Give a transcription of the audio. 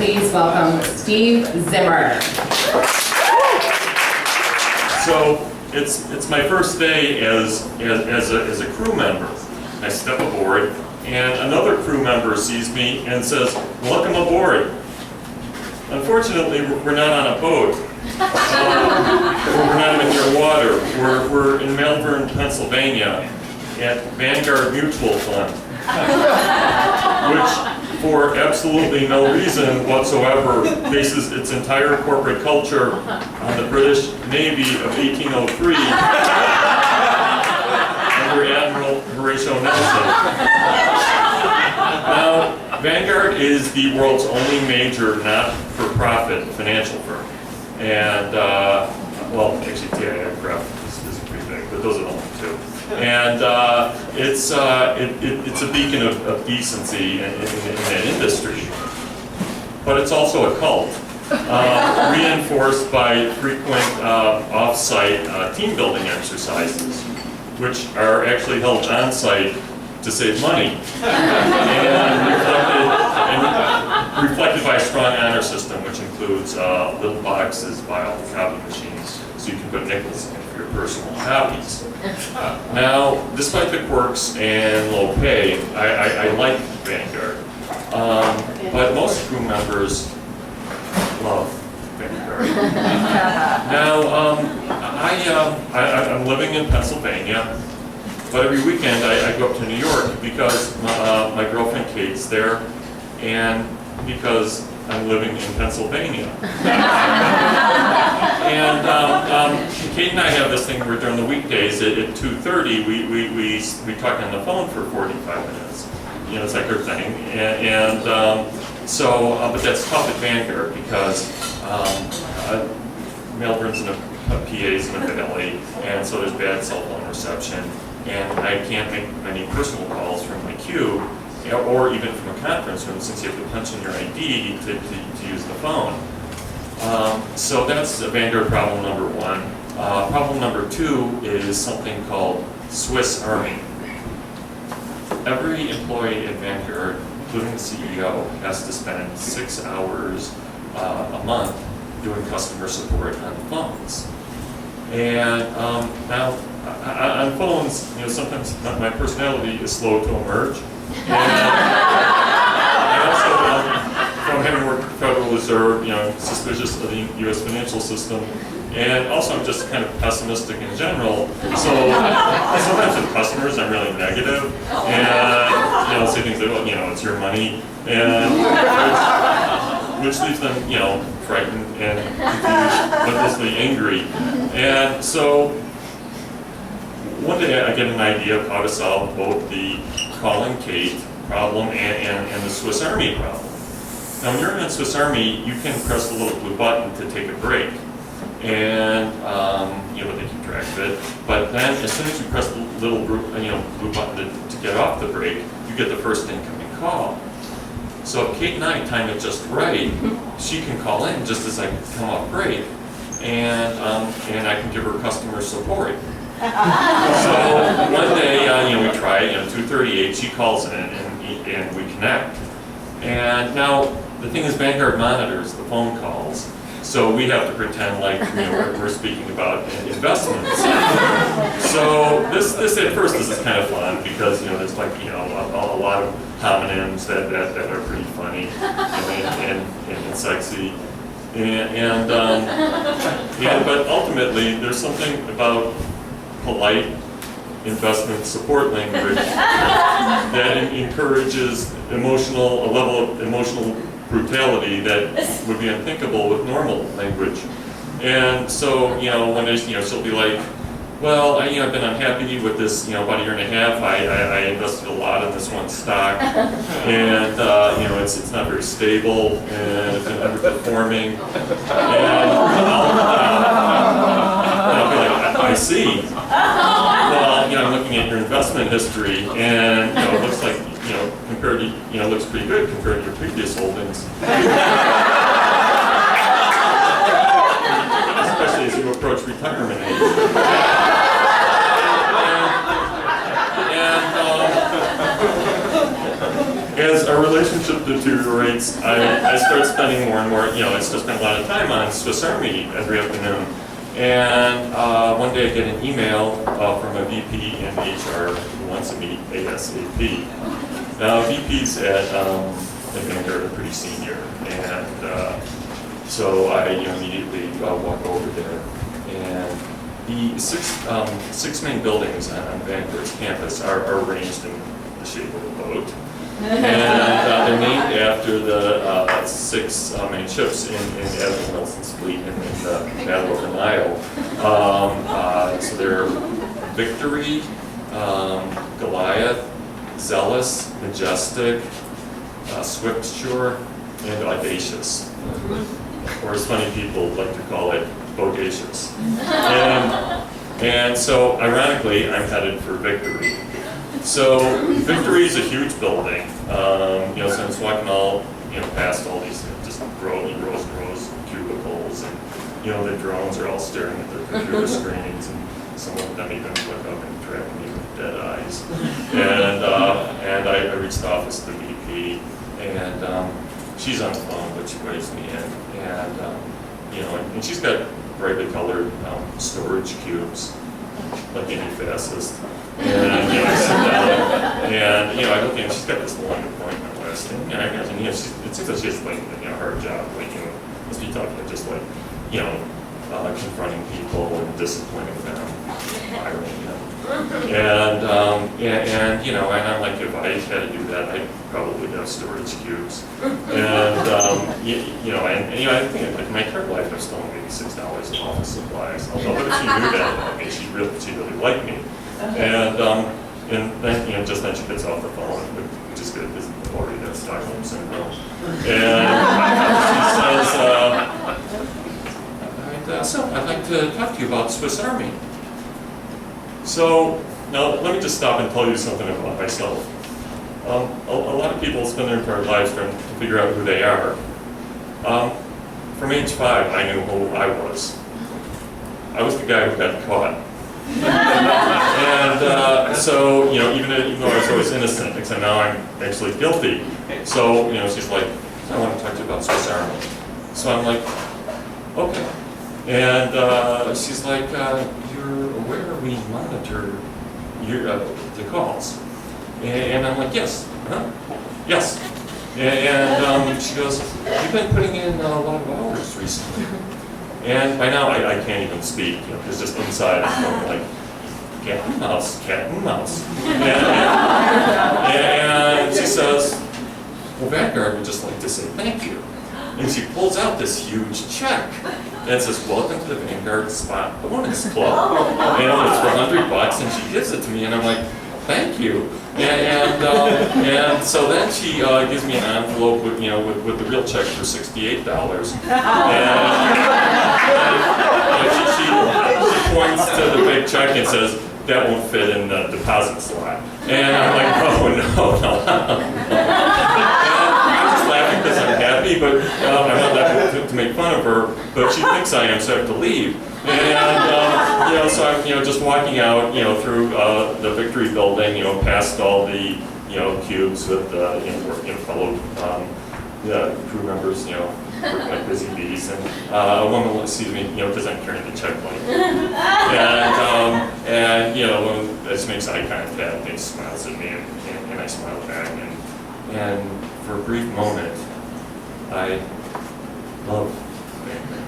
please welcome Steve Zimmer. So it's my first day as a crew member. I step aboard, and another crew member sees me and says, "Welcome aboard." Unfortunately, we're not on a boat. We're not even near water. We're in Malvern, Pennsylvania, at Vanguard Mutual Fund, which, for absolutely no reason whatsoever, bases its entire corporate culture on the British Navy of 1803 under Admiral Horatio Nelson. Now, Vanguard is the world's only major not-for-profit financial firm. And, well, actually, TIAF is pretty big, but those are the only two. And it's a beacon of decency in that industry. But it's also a cult, reinforced by frequent off-site team building exercises, which are actually held on-site to save money, and reflected by a strong honor system, which includes little boxes by all the copy machines, so you can put nickels in for your personal hobbies. Now, despite the quirks and low pay, I like Vanguard, but most crew members love Vanguard. Now, I'm living in Pennsylvania, but every weekend I go up to New York because my girlfriend Kate's there, and because I'm living in Pennsylvania. And Kate and I have this thing where during the weekdays at 2:30 we talk on the phone for 45 minutes. You know, it's like her thing. But that's tough at Vanguard because Melbourne's in a PA's in a valley, and so there's bad cell phone reception, and I can't make many personal calls from my queue, or even from a conference room, since you have to punch in your ID to use the phone. So that's Vanguard problem number one. Problem number two is something called Swiss Army. Every employee at Vanguard, including the CEO, has to spend 6 hours a month doing customer support on phones. And now, on phones, you know, sometimes my personality is slow to emerge. And I also, from having worked at the Federal Reserve, you know, suspicious of the U.S. financial system, and also I'm just kind of pessimistic in general. So sometimes with customers, I'm really negative, and you know, say things like, well, you know, it's your money, and which leaves them, you know, frightened and confused, but mostly angry. And so one day I get an idea of how to solve both the calling Kate problem and the Swiss Army problem. Now, when you're in the Swiss Army, you can press the little blue button to take a break, and you know, they keep track of it. But then, as soon as you press the little blue button to get off the break, you get the first incoming call. So if Kate and I time it just right, she can call in just as I come off break, and I can give her customer support. So one day, you know, we try it, you know, 2:38, she calls in and we connect. And now, the thing is, Vanguard monitors the phone calls, so we have to pretend like, you know, we're speaking about investments. So this at first, this is kind of fun because, you know, there's like, you know, a lot of homonyms that are pretty funny and sexy. But ultimately, there's something about polite investment support language that encourages a level of emotional brutality that would be unthinkable with normal language. And so, you know, when there's, you know, she'll be like, well, I've been unhappy with this, you know, about a year and a half. I invested a lot in this one stock, and you know, it's not very stable, and it's been underperforming. And I'll be like, I see. Well, you know, I'm looking at your investment history, and you know, it looks like, you know, compared to, you know, looks pretty good compared to your previous holdings. Especially as you approach retirement age. As our relationship deteriorates, I start spending spending more and more, I still spend a lot of time on Swiss Army every afternoon. And one day I get an email from a VP in HR who wants to meet ASAP. Now VPs at Vanguard are pretty senior, and so I immediately walk over there. And the six main buildings on Vanguard's campus are arranged in the shape of a boat. And they're named after the six main ships in Admiral Nelson's fleet in the Battle of the Nile. So they're Victory, Goliath, Zealous, Majestic, Swiftshore, and Audacious. Or as funny people like to call it, Bodacious. And so, ironically, I'm headed for Victory. So Victory is a huge building. So I was walking all, past all these just rows and rows of cubicles, and the drones are all staring at their computer screens, and some of them even look up and track me with dead eyes. And I reached the office of the VP, and she's on the phone, but she waves me in, and she's got brightly colored storage cubes, like any fastest. And I sit down, and I look in, she's got this long appointment list, and I imagine, it seems like she has like a hard job, like must be tough, just like confronting people and disciplining them, firing them, and I'm like, if I had to do that, I'd probably have storage cubes, and I think like in my current life, I've stolen maybe $6 in office supplies. Although what if she knew that about me? She really liked me. And then, just then she gets off the phone, which is good because I've already got Stockholm Syndrome. And so I'd like to talk to you about Swiss Army. So now let me just stop and tell you something about myself. A lot of people spend their entire lives trying to figure out who they are. From age 5, I knew who I was. I was the guy who got caught. And so, even though I was always innocent, except now I'm actually guilty. So, she's like, I want to talk to you about Swiss Army. So I'm like, okay. And she's like, you're aware we monitor the calls? And I'm like, yes. Yes. And she goes, you've been putting in a lot of hours recently. And by now I can't even speak, it's just inside I'm going like, cat and mouse, cat and mouse. And she says, well, Vanguard would just like to say thank you. And she pulls out this huge check and says, welcome to the Vanguard Spot Bonus Club. And it's for $100, and she gives it to me, and I'm like, thank you. And so then she gives me an envelope with the real check for $68. And she points to the big check and says, that won't fit in the deposit slot. And I'm like, oh no. I'm just laughing because I'm happy, but I'm not laughing to make fun of her, but she thinks I am, so I have to leave. And so I'm just walking out through the Victory building, past all the cubes with fellow crew members, working like busy bees, and a woman sees me, because I'm carrying the check plate, and this makes eye contact and smiles at me, and I smile back, and for a brief moment, I love Vanguard.